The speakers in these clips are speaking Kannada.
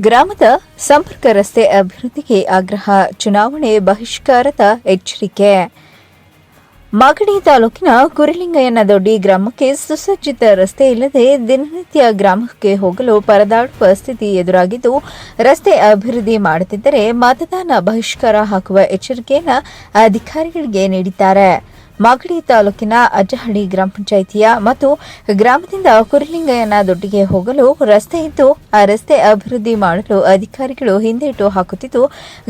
ಗ್ರಾಮದ ಸಂಪರ್ಕ ರಸ್ತೆ ಅಭಿವೃದ್ಧಿಗೆ ಆಗ್ರಹ, ಚುನಾವಣೆ ಬಹಿಷ್ಕಾರದ ಎಚ್ಚರಿಕೆ. ಮಾಗಡಿ ತಾಲೂಕಿನ ಕುರಿಲಿಂಗಯ್ಯನದೊಡ್ಡಿ ಗ್ರಾಮಕ್ಕೆ ಸುಸಜ್ಜಿತ ರಸ್ತೆ ಇಲ್ಲದೆ ದಿನನಿತ್ಯ ಗ್ರಾಮಕ್ಕೆ ಹೋಗಲು ಪರದಾಡುವ ಸ್ಥಿತಿ ಎದುರಾಗಿದ್ದು, ರಸ್ತೆ ಅಭಿವೃದ್ಧಿ ಮಾಡುತ್ತಿದ್ದರೆ ಮತದಾನ ಬಹಿಷ್ಕಾರ ಹಾಕುವ ಎಚ್ಚರಿಕೆಯನ್ನು ಅಧಿಕಾರಿಗಳಿಗೆ ನೀಡಿದ್ದಾರೆ. ಮಾಗಡಿ ತಾಲೂಕಿನ ಅಜ್ಜಹಳ್ಳಿ ಗ್ರಾಮ ಪಂಚಾಯಿತಿಯ ಮತ್ತು ಗ್ರಾಮದಿಂದ ಕುರಿಲಿಂಗಯ್ಯನದೊಡ್ಡಿಗೆ ಹೋಗಲು ರಸ್ತೆ ಇದ್ದು, ಆ ರಸ್ತೆ ಅಭಿವೃದ್ಧಿ ಮಾಡಲು ಅಧಿಕಾರಿಗಳು ಹಿಂದೇಟು ಹಾಕುತ್ತಿದ್ದು,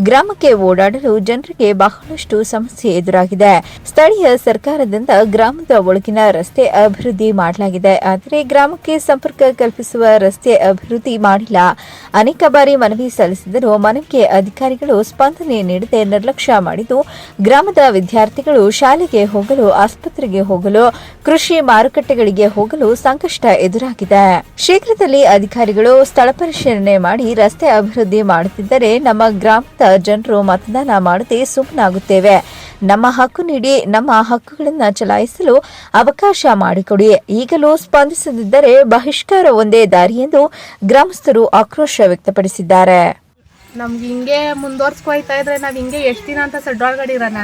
ಗ್ರಾಮಕ್ಕೆ ಓಡಾಡಲು ಜನರಿಗೆ ಬಹಳಷ್ಟು ಸಮಸ್ಯೆ ಎದುರಾಗಿದೆ. ಸ್ಥಳೀಯ ಸರ್ಕಾರದಿಂದ ಗ್ರಾಮದ ಒಳಗಿನ ರಸ್ತೆ ಅಭಿವೃದ್ಧಿ ಮಾಡಲಾಗಿದೆ, ಆದರೆ ಗ್ರಾಮಕ್ಕೆ ಸಂಪರ್ಕ ಕಲ್ಪಿಸುವ ರಸ್ತೆ ಅಭಿವೃದ್ಧಿ ಮಾಡಿಲ್ಲ. ಅನೇಕ ಬಾರಿ ಮನವಿ ಸಲ್ಲಿಸಿದರೂ ಮನವಿಗೆ ಅಧಿಕಾರಿಗಳು ಸ್ಪಂದನೆ ನೀಡದೆ ನಿರ್ಲಕ್ಷ್ಯ ಮಾಡಿದ್ದು, ಗ್ರಾಮದ ವಿದ್ಯಾರ್ಥಿಗಳು ಶಾಲೆಗೆ ಹೋಗಲು, ಆಸ್ಪತ್ರೆಗೆ ಹೋಗಲು, ಕೃಷಿ ಮಾರುಕಟ್ಟೆಗಳಿಗೆ ಹೋಗಲು ಸಂಕಷ್ಟ ಎದುರಾಗಿದೆ. ಶೀಘ್ರದಲ್ಲಿ ಅಧಿಕಾರಿಗಳು ಸ್ಥಳ ಪರಿಶೀಲನೆ ಮಾಡಿ ರಸ್ತೆ ಅಭಿವೃದ್ಧಿ ಮಾಡುತ್ತಿದ್ದರೆ ನಮ್ಮ ಗ್ರಾಮದ ಜನರು ಮತದಾನ ಮಾಡದೆ ಸುಮ್ಮನಾಗುತ್ತೇವೆ. ನಮ್ಮ ಹಕ್ಕು ನೀಡಿ, ನಮ್ಮ ಹಕ್ಕುಗಳನ್ನು ಚಲಾಯಿಸಲು ಅವಕಾಶ ಮಾಡಿಕೊಡಿ. ಈಗಲೂ ಸ್ಪಂದಿಸದಿದ್ದರೆ ಬಹಿಷ್ಕಾರ ಒಂದೇ ದಾರಿ ಎಂದು ಗ್ರಾಮಸ್ಥರು ಆಕ್ರೋಶ ವ್ಯಕ್ತಪಡಿಸಿದ್ದಾರೆ. ನಮ್ಗೆ ಹಿಂಗೆ ಮುಂದುವರ್ಸ್ಕೊಯ್ತಾ ಇದ್ರೆ ನಾವು ಹಿಂಗೆ ಎಷ್ಟು ದಿನ ಅಂತ ಸಡ್ಡೊಳಗಡೆ ಇರೋಣ?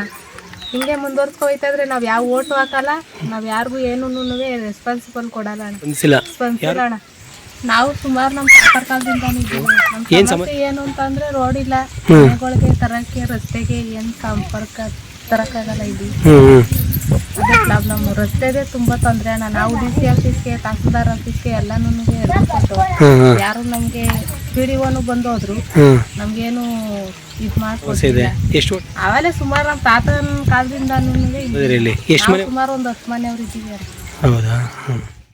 ಹಿಂಗೆ ಮುಂದುವರ್ಸ್ಕೊಯ್ತಾ ಇದ್ರೆ ನಾವು ಯಾವ ಓಟು ಹಾಕಲ್ಲ, ನಾವು ಯಾರಿಗೂ ಏನೂ ರೆಸ್ಪಾನ್ಸಿಬಲ್ ಕೊಡಲ್ಲ ಅಣ್ಣ. ನಾವು ಸುಮಾರು ನಮ್ಮ ಕಾಲದಿಂದ ನಮ್ಮ ಸಮಸ್ಯೆ ಏನು ಅಂತಂದ್ರೆ ರೋಡ್ ಇಲ್ಲ, ಮನೆಗಳಿಗೆ ತರಕ್ಕೆ ರಸ್ತೆಗೆ ಏನು ಸಂಪರ್ಕ ತರಕ್ಕಾಗಲ್ಲ. ಇಲ್ಲಿ ಅದೇ ಪ್ರಾಬ್ಲಮ್, ರಸ್ತೆದೇ ತುಂಬಾ ತೊಂದರೆ ಅಣ್ಣ. ನಾವು DC ಆಫೀಸ್ಗೆ, ತಹಸೀಲ್ದಾರ್ ಆಫೀಸ್ಗೆ ಎಲ್ಲಾನು ಯಾರು ನಮ್ಗೆ PDOನು ಬಂದೋದ್ರು, ನಮ್ಗೇನು ಇದು ಮಾಡ್ಕೊಡ್ತಿಲ್ಲ. ಅವೆಲ್ಲ ಸುಮಾರು ನಮ್ಮ ತಾತನ ಕಾಲದಿಂದ ಸುಮಾರು ಒಂದು 10 ಮನೆಯವ್ರು ಇದ್ದೀವಿ.